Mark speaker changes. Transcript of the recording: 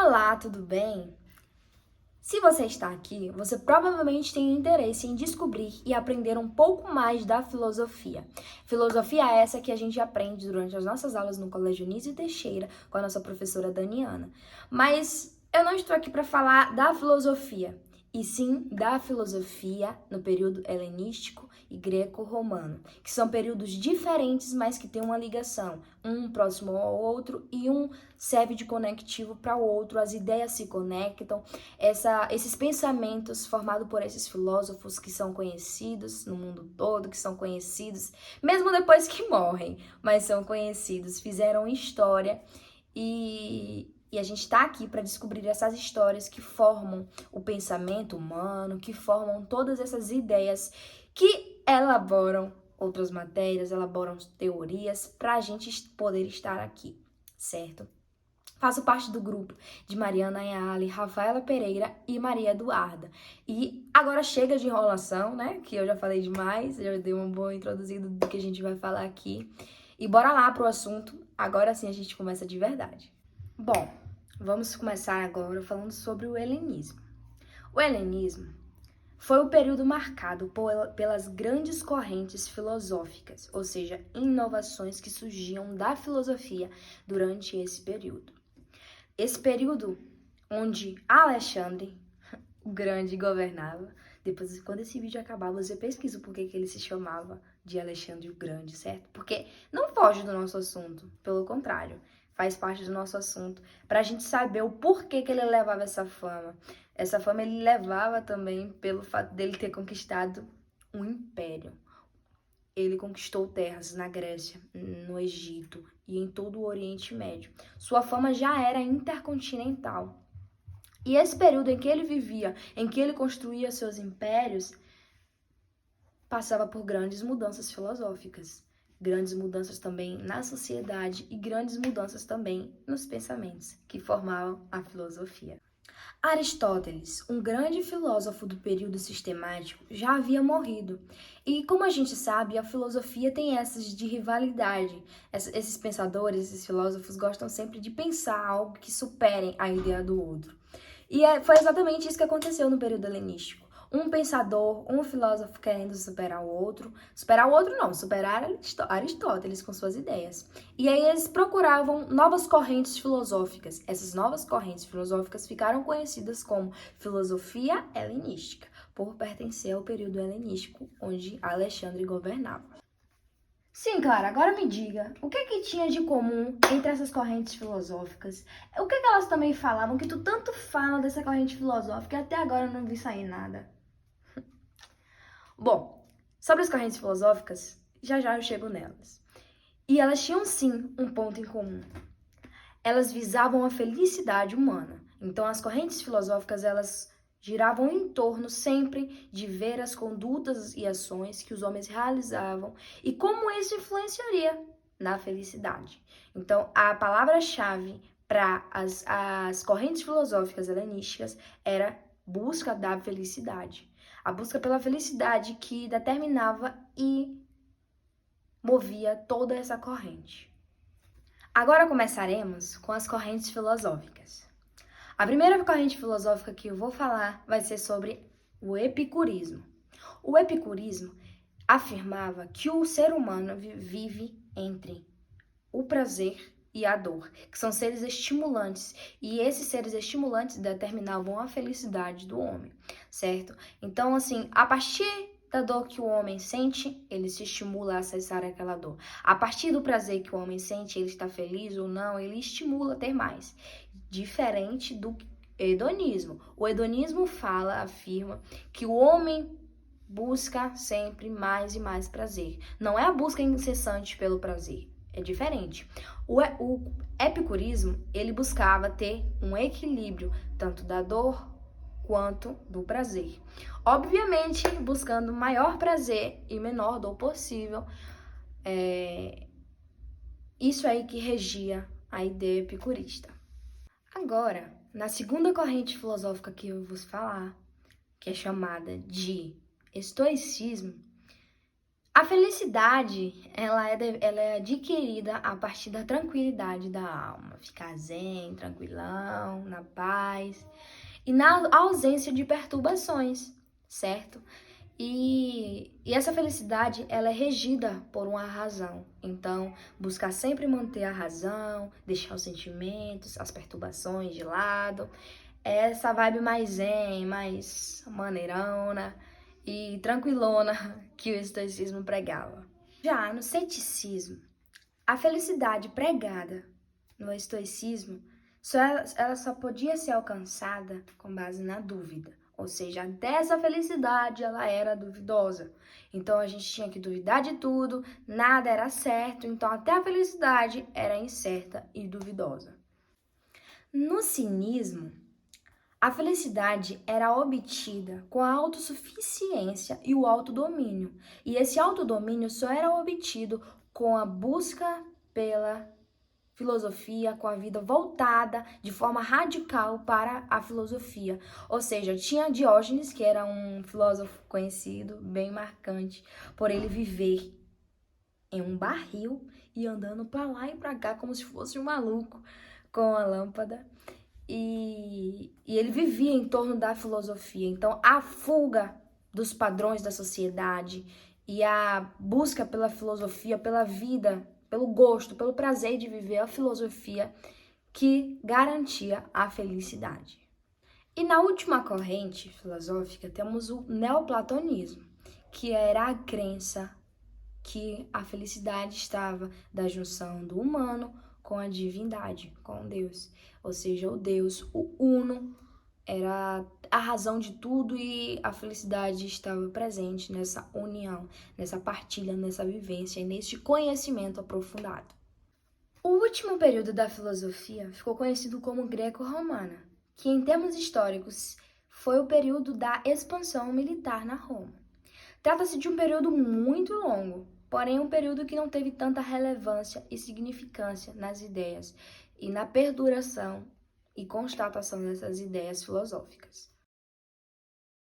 Speaker 1: Olá, tudo bem? Se você está aqui, você provavelmente tem interesse em descobrir e aprender um pouco mais da filosofia. Filosofia essa que a gente aprende durante as nossas aulas no Colégio Nísio Teixeira com a nossa professora Daniana. Mas eu não estou aqui para falar da filosofia, e sim da filosofia no período helenístico e greco-romano, que são períodos diferentes, mas que têm uma ligação, um próximo ao outro e um serve de conectivo para o outro, as ideias se conectam, esses pensamentos formados por esses filósofos que são conhecidos no mundo todo, que são conhecidos mesmo depois que morrem, mas são conhecidos, fizeram história e a gente está aqui para descobrir essas histórias que formam o pensamento humano, que formam todas essas ideias que elaboram outras matérias, elaboram teorias para a gente poder estar aqui, certo? Faço parte do grupo de Mariana Ayala, Rafaela Pereira e Maria Eduarda. E agora chega de enrolação, né? Que eu já falei demais, já dei uma boa introduzida do que a gente vai falar aqui. E bora lá pro assunto. Agora sim a gente começa de verdade. Bom, vamos começar agora falando sobre o helenismo. O helenismo foi o período marcado pelas grandes correntes filosóficas, ou seja, inovações que surgiam da filosofia durante esse período. Esse período onde Alexandre o Grande governava, depois, quando esse vídeo acabar, você pesquisa por que ele se chamava de Alexandre o Grande, certo? Porque não foge do nosso assunto, pelo contrário, faz parte do nosso assunto, para a gente saber o porquê que ele levava essa fama. Essa fama ele levava também pelo fato dele ter conquistado um império. Ele conquistou terras na Grécia, no Egito e em todo o Oriente Médio. Sua fama já era intercontinental. E esse período em que ele vivia, em que ele construía seus impérios, passava por grandes mudanças filosóficas, grandes mudanças também na sociedade e grandes mudanças também nos pensamentos que formavam a filosofia. Aristóteles, um grande filósofo do período sistemático, já havia morrido. E como a gente sabe, a filosofia tem essas de rivalidade. Esses pensadores, esses filósofos gostam sempre de pensar algo que superem a ideia do outro. E foi exatamente isso que aconteceu no período helenístico. Um pensador, um filósofo querendo superar o outro não, superar Aristóteles com suas ideias. E aí eles procuravam novas correntes filosóficas. Essas novas correntes filosóficas ficaram conhecidas como filosofia helenística, por pertencer ao período helenístico, onde Alexandre governava. Sim, Clara, agora me diga, o que tinha de comum entre essas correntes filosóficas? O que elas também falavam, que tu tanto fala dessa corrente filosófica e até agora eu não vi sair nada? Bom, sobre as correntes filosóficas, já eu chego nelas. E elas tinham sim um ponto em comum. Elas visavam a felicidade humana. Então as correntes filosóficas, elas giravam em torno sempre de ver as condutas e ações que os homens realizavam e como isso influenciaria na felicidade. Então, a palavra-chave para as correntes filosóficas helenísticas era busca da felicidade. A busca pela felicidade que determinava e movia toda essa corrente. Agora começaremos com as correntes filosóficas. A primeira corrente filosófica que eu vou falar vai ser sobre o epicurismo. O epicurismo afirmava que o ser humano vive entre o prazer e a dor, que são seres estimulantes, e esses seres estimulantes determinavam a felicidade do homem, certo? Então, assim, a partir da dor que o homem sente, ele se estimula a acessar aquela dor. A partir do prazer que o homem sente, ele está feliz ou não, ele estimula a ter mais. Diferente do hedonismo. O hedonismo afirma que o homem busca sempre mais e mais prazer. Não é a busca incessante pelo prazer. É diferente. O epicurismo, ele buscava ter um equilíbrio tanto da dor quanto do prazer. Obviamente, buscando maior prazer e menor dor possível. Isso aí que regia a ideia epicurista. Agora, na segunda corrente filosófica que eu vou falar, que é chamada de estoicismo, A felicidade, ela é adquirida a partir da tranquilidade da alma. Ficar zen, tranquilão, na paz e na ausência de perturbações, certo? E essa felicidade, ela é regida por uma razão. Então, buscar sempre manter a razão, deixar os sentimentos, as perturbações de lado. É essa vibe mais zen, mais maneirona e tranquilona que o estoicismo pregava. Já no ceticismo, a felicidade pregada no estoicismo, ela só podia ser alcançada com base na dúvida. Ou seja, até essa felicidade ela era duvidosa. Então a gente tinha que duvidar de tudo, nada era certo, então até a felicidade era incerta e duvidosa. No cinismo, a felicidade era obtida com a autossuficiência e o autodomínio. E esse autodomínio só era obtido com a busca pela filosofia, com a vida voltada de forma radical para a filosofia. Ou seja, tinha Diógenes, que era um filósofo conhecido, bem marcante, por ele viver em um barril e andando para lá e para cá como se fosse um maluco com a lâmpada. E ele vivia em torno da filosofia. Então, a fuga dos padrões da sociedade e a busca pela filosofia, pela vida, pelo gosto, pelo prazer de viver a filosofia que garantia a felicidade. E na última corrente filosófica temos o neoplatonismo, que era a crença que a felicidade estava da junção do humano com a divindade, com Deus. Ou seja, o Deus, o Uno, era a razão de tudo e a felicidade estava presente nessa união, nessa partilha, nessa vivência e neste conhecimento aprofundado. O último período da filosofia ficou conhecido como greco-romana, que em termos históricos foi o período da expansão militar na Roma. Trata-se de um período muito longo, porém um período que não teve tanta relevância e significância nas ideias e na perduração e constatação dessas ideias filosóficas.